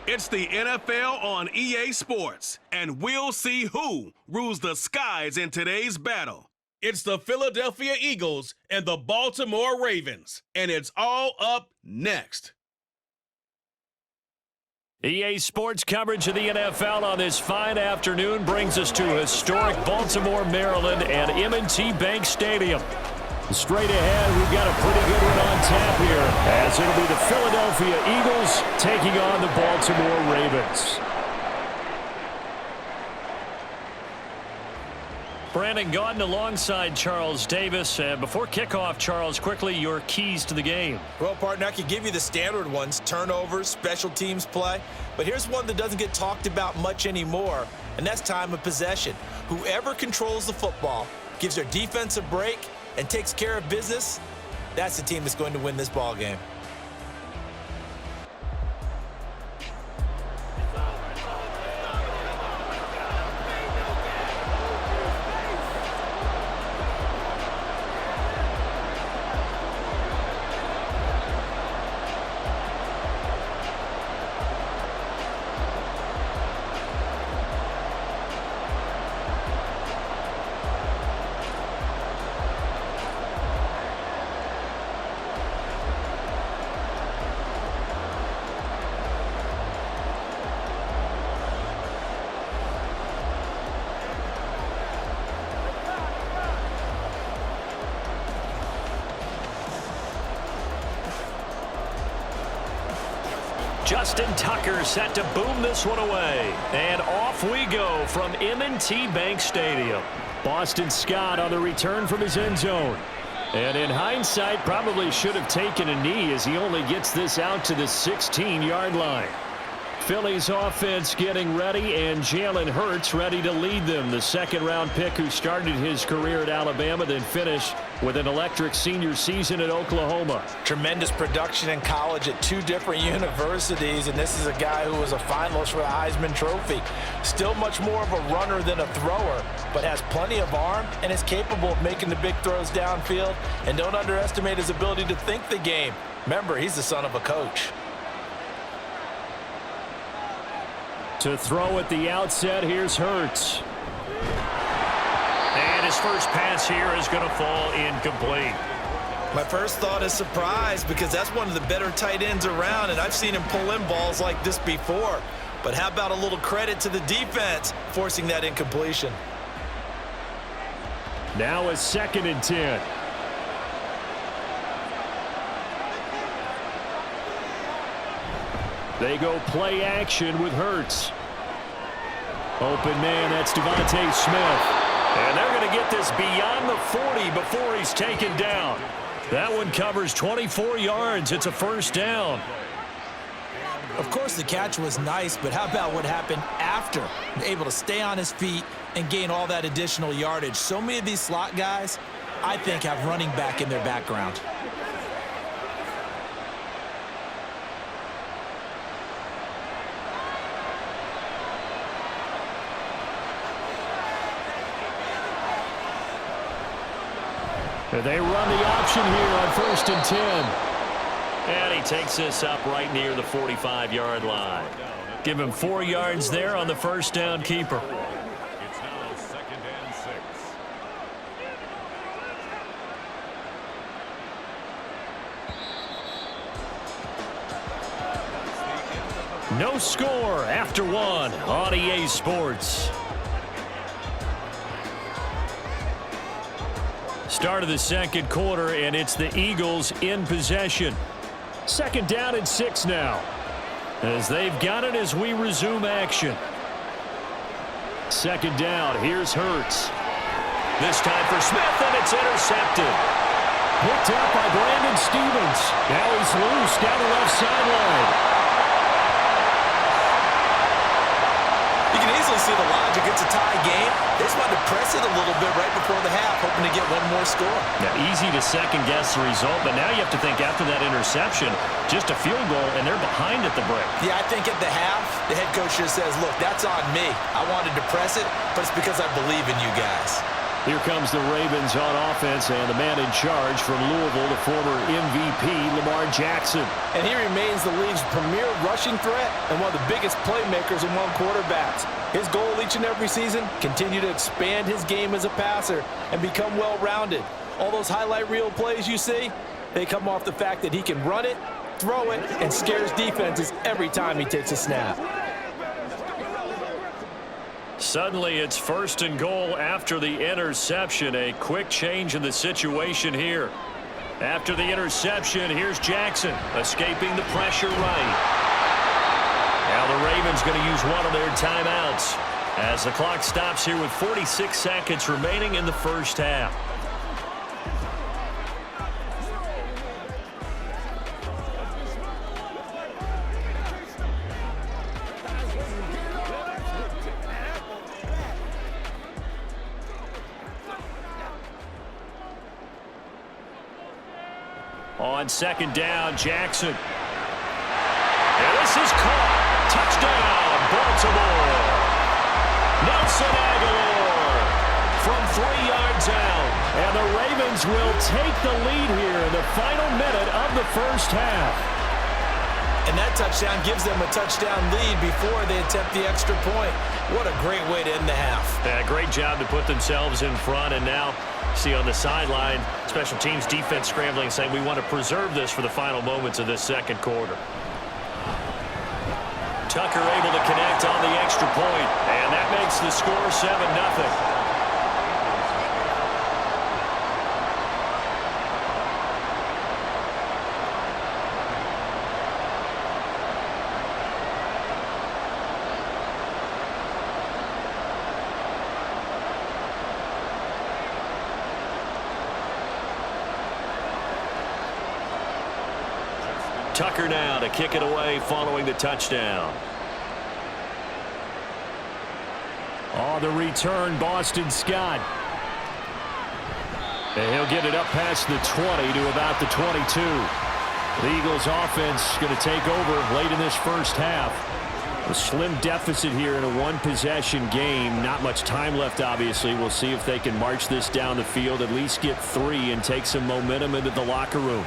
It's the NFL on EA Sports, and we'll see who rules the skies in today's battle. It's the Philadelphia Eagles and the Baltimore Ravens, and it's all up next. EA Sports coverage of the NFL on this fine afternoon brings us to historic Baltimore, Maryland at M&T Bank Stadium. Straight ahead, we've got a pretty good one on tap here, as it'll be the Philadelphia Eagles taking on the Baltimore Ravens. Brandon Gaudin alongside Charles Davis. And before kickoff, Charles, quickly, your keys to the game. Well, partner, I could give you the standard ones, turnovers, special teams play. But here's one that doesn't get talked about much anymore, and that's time of possession. Whoever controls the football, gives their defense a break, and takes care of business, that's the team that's going to win this ball game. Justin Tucker set to boom this one away. And off we go from M&T Bank Stadium. Boston Scott on the return from his end zone. And in hindsight, probably should have taken a knee as he only gets this out to the 16-yard line. Philly's offense getting ready, and Jalen Hurts ready to lead them. The second-round pick who started his career at Alabama, then finished with an electric senior season at Oklahoma. Tremendous production in college at two different universities, and this is a guy who was a finalist for the Heisman Trophy. Still much more of a runner than a thrower, but has plenty of arm and is capable of making the big throws downfield. And don't underestimate his ability to think the game. Remember, he's the son of a coach. To throw at the outset, here's Hurts. And his first pass here is going to fall incomplete. My first thought is surprise, because that's one of the better tight ends around, and I've seen him pull in balls like this before. But how about a little credit to the defense forcing that incompletion? Now a 2nd and 10. They go play action with Hurts. Open man, that's Devontae Smith. And they're going to get this beyond the 40 before he's taken down. That one covers 24 yards. It's a first down. Of course, the catch was nice, but how about what happened after? Able to stay on his feet and gain all that additional yardage. So many of these slot guys, I think, have running back in their background. They run the option here on 1st and 10. And he takes this up right near the 45-yard line. Give him 4 yards there on the first down keeper. It's now 2nd and 6. No score after 1 on EA Sports. Start of the second quarter, and it's the Eagles in possession. 2nd down and 6 now, as they've got it as we resume action. 2nd down, here's Hurts. This time for Smith, and it's intercepted. Picked up by Brandon Stevens. Now he's loose down the left sideline. You can easily see the logic. It's a tie game. They just wanted to press it a little bit right before the half, hoping to get one more score. Now, easy to second-guess the result, but now you have to think after that interception, just a field goal, and they're behind at the break. Yeah, I think at the half, the head coach just says, look, that's on me. I wanted to press it, but it's because I believe in you guys. Here comes the Ravens on offense, and the man in charge from Louisville, the former MVP, Lamar Jackson. And he remains the league's premier rushing threat and one of the biggest playmakers among quarterbacks. His goal each and every season, continue to expand his game as a passer and become well-rounded. All those highlight reel plays you see, they come off the fact that he can run it, throw it, and scares defenses every time he takes a snap. Suddenly, it's 1st and goal after the interception. A quick change in the situation here. After the interception, here's Jackson, escaping the pressure right. Now the Ravens going to use one of their timeouts as the clock stops here with 46 seconds remaining in the first half. On 2nd down, Jackson. And this is caught. Touchdown, Baltimore. Nelson Aguilar from 3 yards out. And the Ravens will take the lead here in the final minute of the first half. And that touchdown gives them a touchdown lead before they attempt the extra point. What a great way to end the half. Yeah, great job to put themselves in front, and now see on the sideline, special teams defense scrambling, saying we want to preserve this for the final moments of this second quarter. Tucker able to connect on the extra point, and that makes the score 7-0. Tucker now to kick it away following the touchdown. On the return, Boston Scott. And he'll get it up past the 20 to about the 22. The Eagles offense going to take over late in this first half. A slim deficit here in a one-possession game. Not much time left, obviously. We'll see if they can march this down the field, at least get 3 and take some momentum into the locker room.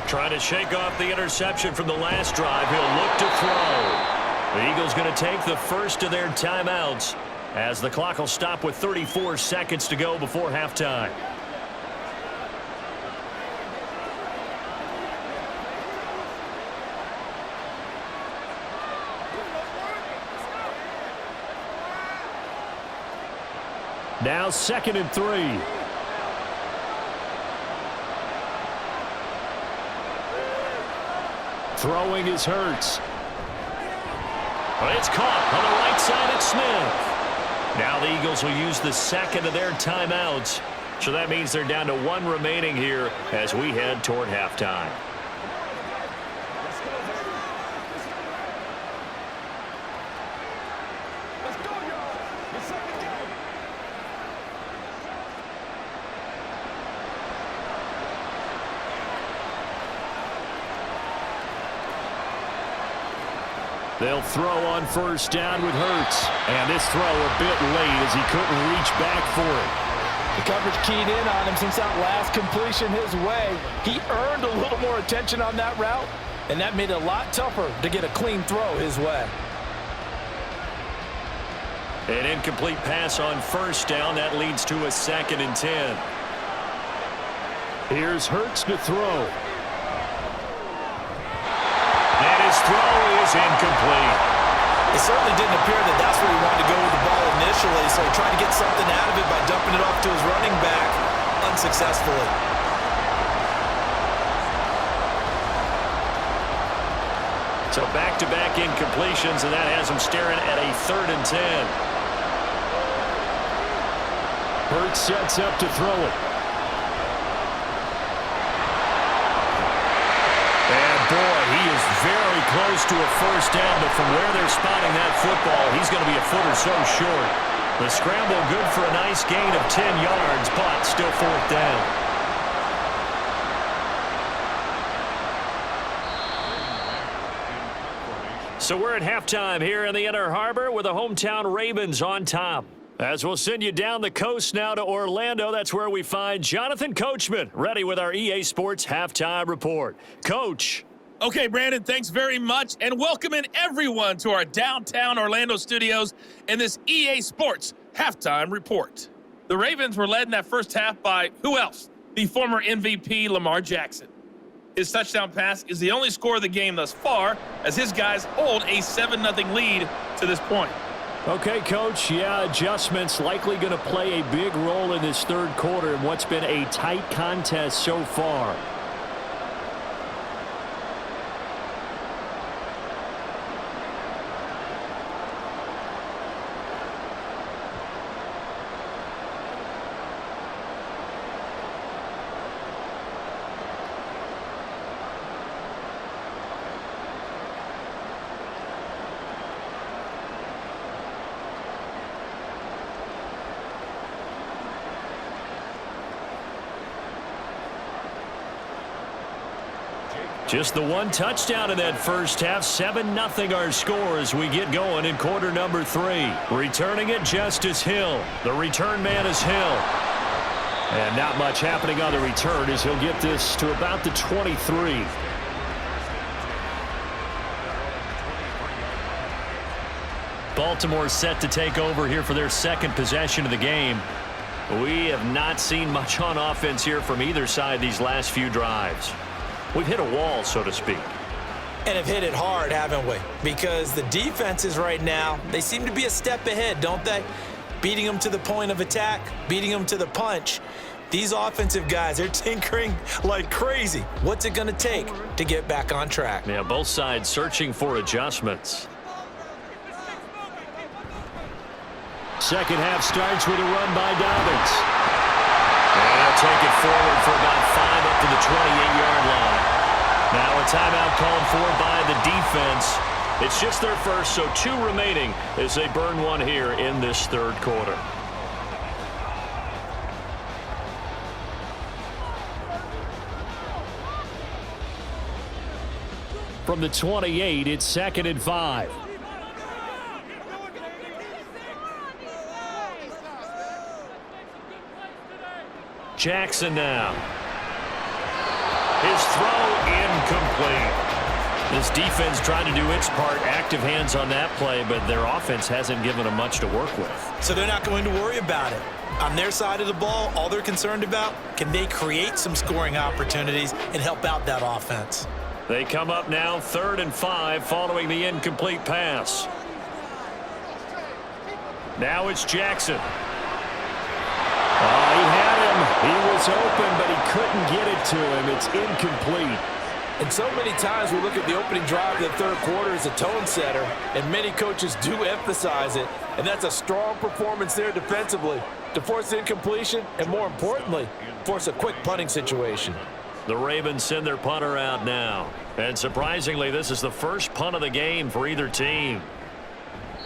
Trying to shake off the interception from the last drive. He'll look to throw. The Eagles going to take the first of their timeouts as the clock will stop with 34 seconds to go before halftime. Now 2nd and 3. Throwing is Hurts. But it's caught on the right side at Smith. Now the Eagles will use the second of their timeouts. So that means they're down to 1 remaining here as we head toward halftime. They'll throw on 1st down with Hurts. And this throw a bit late as he couldn't reach back for it. The coverage keyed in on him since that last completion his way. He earned a little more attention on that route, and that made it a lot tougher to get a clean throw his way. An incomplete pass on 1st down. That leads to a 2nd and 10. Here's Hurts to throw. And his throw is incomplete. It certainly didn't appear that that's where he wanted to go with the ball initially, so he tried to get something out of it by dumping it off to his running back unsuccessfully. So back-to-back incompletions, and that has him staring at a 3rd and 10. Hurts sets up to throw it. Boy, he is very close to a 1st down, but from where they're spotting that football, he's going to be a foot or so short. The scramble good for a nice gain of 10 yards, but still 4th down. So we're at halftime here in the Inner Harbor with the hometown Ravens on top. As we'll send you down the coast now to Orlando, that's where we find Jonathan Coachman, ready with our EA Sports Halftime Report. Coach. Okay, Brandon, thanks very much, and welcoming everyone to our downtown Orlando studios in this EA Sports Halftime Report. The Ravens were led in that first half by who else? The former MVP Lamar Jackson. His touchdown pass is the only score of the game thus far, as his guys hold a 7-0 lead to this point. Okay, Coach, yeah, adjustments likely going to play a big role in this third quarter in what's been a tight contest so far. Just the one touchdown in that first half. 7-0 our score as we get going in quarter number 3. Returning it, Justice Hill. The return man is Hill. And not much happening on the return as he'll get this to about the 23. Baltimore set to take over here for their second possession of the game. We have not seen much on offense here from either side these last few drives. We've hit a wall, so to speak. And have hit it hard, haven't we? Because the defenses right now, they seem to be a step ahead, don't they? Beating them to the point of attack, beating them to the punch. These offensive guys, they're tinkering like crazy. What's it going to take to get back on track? Yeah, both sides searching for adjustments. Second half starts with a run by Dobbins. And they'll take it forward for about 5 up to the 28-yard line. Now a timeout called for by the defense. It's just their first, so 2 remaining as they burn one here in this third quarter. From the 28, it's 2nd and 5. Jackson now. His throw incomplete. This defense trying to do its part. Active hands on that play, but their offense hasn't given them much to work with. So they're not going to worry about it. On their side of the ball, all they're concerned about, can they create some scoring opportunities and help out that offense? They come up now 3rd and 5 following the incomplete pass. Now it's Jackson. He had him. He was open, but he couldn't get it to him. It's incomplete. And so many times we look at the opening drive of the third quarter as a tone setter, and many coaches do emphasize it, and that's a strong performance there defensively to force incompletion and, more importantly, force a quick punting situation. The Ravens send their punter out now. And surprisingly, this is the first punt of the game for either team.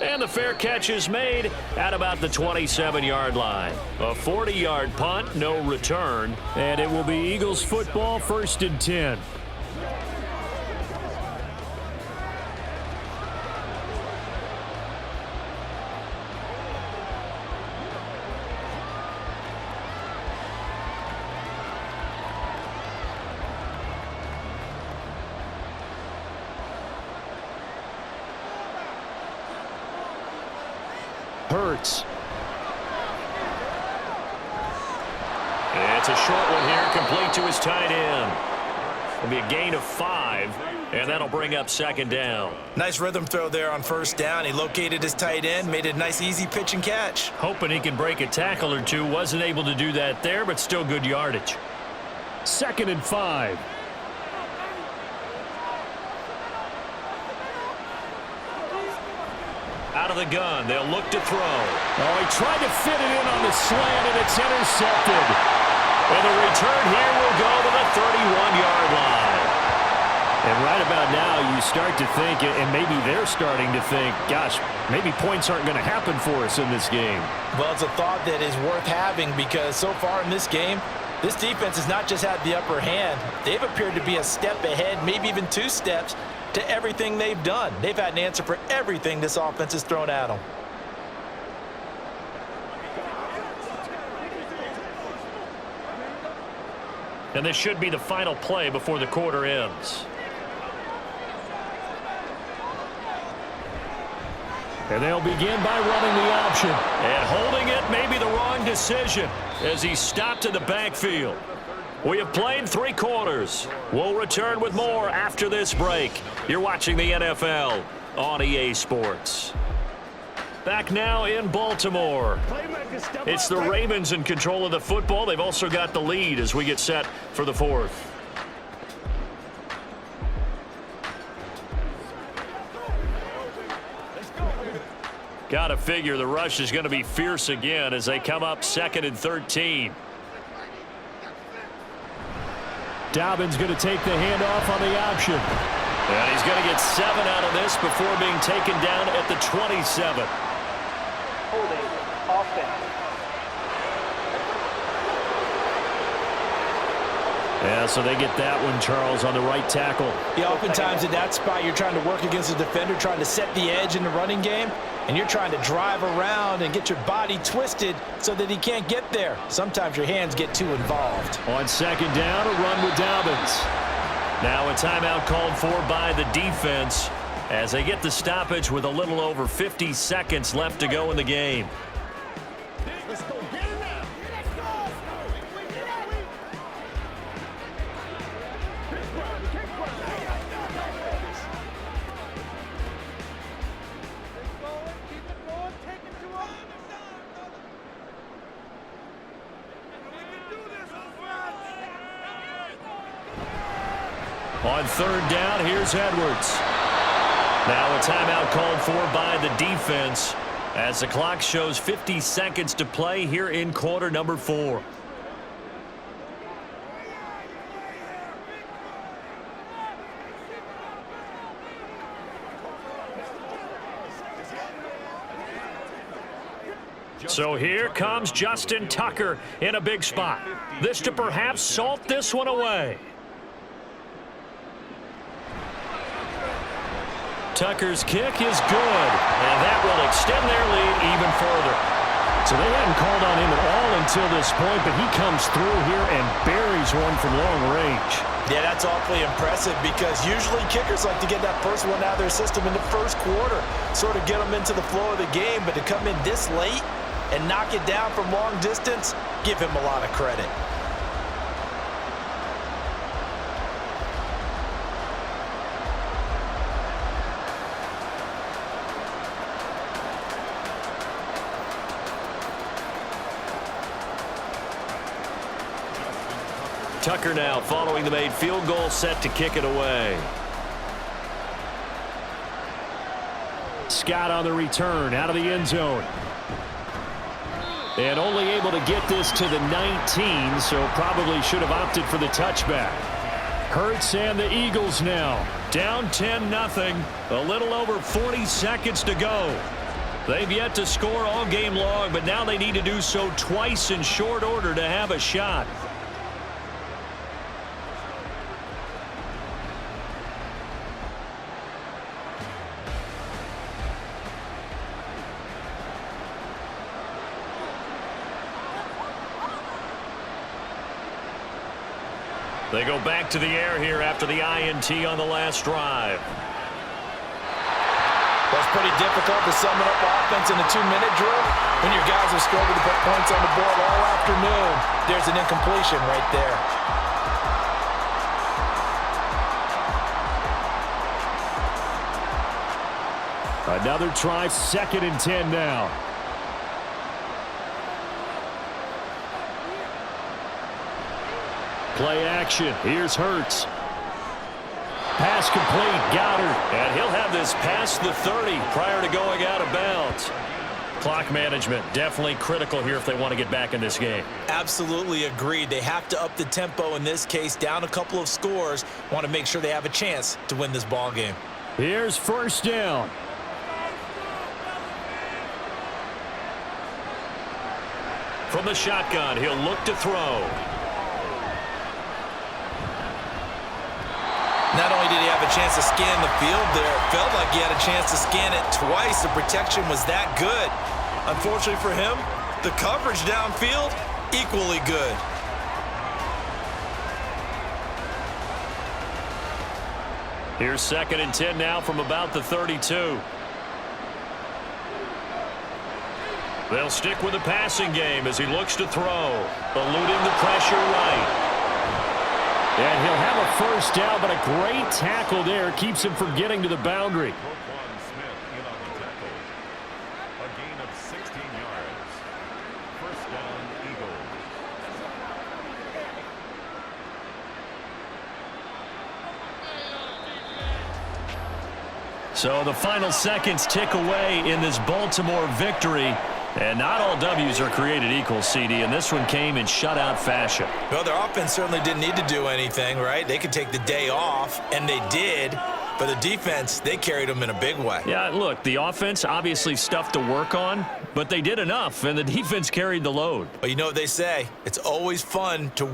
And the fair catch is made at about the 27-yard line. A 40-yard punt, no return. And it will be Eagles football, 1st and 10. Hurts. It's a short one here, complete to his tight end. It'll be a gain of 5, and that'll bring up 2nd down. Nice rhythm throw there on 1st down. He located his tight end, made it a nice, easy pitch and catch. Hoping he can break a tackle or two. Wasn't able to do that there, but still good yardage. 2nd and 5. Out of the gun, they'll look to throw. Oh, he tried to fit it in on the slant, and it's intercepted. And the return here will go to the 31-yard line. And right about now, you start to think, and maybe they're starting to think, gosh, maybe points aren't going to happen for us in this game. Well, it's a thought that is worth having because so far in this game, this defense has not just had the upper hand. They've appeared to be a step ahead, maybe even 2 steps, to everything they've done. They've had an answer for everything this offense has thrown at them. And this should be the final play before the quarter ends. And they'll begin by running the option. And holding it may be the wrong decision as he stopped in the backfield. We have played 3 quarters. We'll return with more after this break. You're watching the NFL on EA Sports. Back now in Baltimore. It's the Ravens in control of the football. They've also got the lead as we get set for the 4th. Got to figure the rush is going to be fierce again as they come up 2nd and 13. Dobbins going to take the handoff on the option. And he's going to get 7 out of this before being taken down at the 27. Holding offense. Yeah, so they get that one, Charles, on the right tackle. Yeah, oftentimes at that spot, you're trying to work against the defender, trying to set the edge in the running game, and you're trying to drive around and get your body twisted so that he can't get there. Sometimes your hands get too involved. On 2nd down, a run with Dobbins. Now a timeout called for by the defense as they get the stoppage with a little over 50 seconds left to go in the game. Let's go. Get it now. On 3rd down, here's Edwards. Now a timeout called for by the defense as the clock shows 50 seconds to play here in quarter number 4. So here comes Justin Tucker in a big spot. This to perhaps salt this one away. Tucker's kick is good, and that will extend their lead even further. So they hadn't called on him at all until this point, but he comes through here and buries one from long range. Yeah, that's awfully impressive because usually kickers like to get that first one out of their system in the first quarter, sort of get them into the flow of the game, but to come in this late and knock it down from long distance, give him a lot of credit. Tucker now following the made field goal, set to kick it away. Scott on the return out of the end zone. And only able to get this to the 19, so probably should have opted for the touchback. Hurts and the Eagles now down 10-0. A little over 40 seconds to go. They've yet to score all game long, but now they need to do so twice in short order to have a shot. They go back to the air here after the INT on the last drive. That's pretty difficult to sum it up offense in a 2-minute drill when your guys have struggled to put points on the board all afternoon. There's an incompletion right there. Another try, 2nd and 10 now. Play action. Here's Hurts. Pass complete. Goddard. And he'll have this past the 30 prior to going out of bounds. Clock management definitely critical here if they want to get back in this game. Absolutely agreed. They have to up the tempo in this case, down a couple of scores. Want to make sure they have a chance to win this ball game. Here's 1st down. From the shotgun, he'll look to throw. Not only did he have a chance to scan the field there, it felt like he had a chance to scan it twice. The protection was that good. Unfortunately for him, the coverage downfield, equally good. Here's 2nd and 10 now from about the 32. They'll stick with the passing game as he looks to throw, eluding the pressure right. And he'll have a first down, but a great tackle there keeps him from getting to the boundary. So the final seconds tick away in this Baltimore victory. And not all W's are created equal, CD, and this one came in shutout fashion. Well, their offense certainly didn't need to do anything, right? They could take the day off, and they did. But the defense, they carried them in a big way. Yeah, look, the offense, obviously stuff to work on, but they did enough, and the defense carried the load. But you know what they say? It's always fun to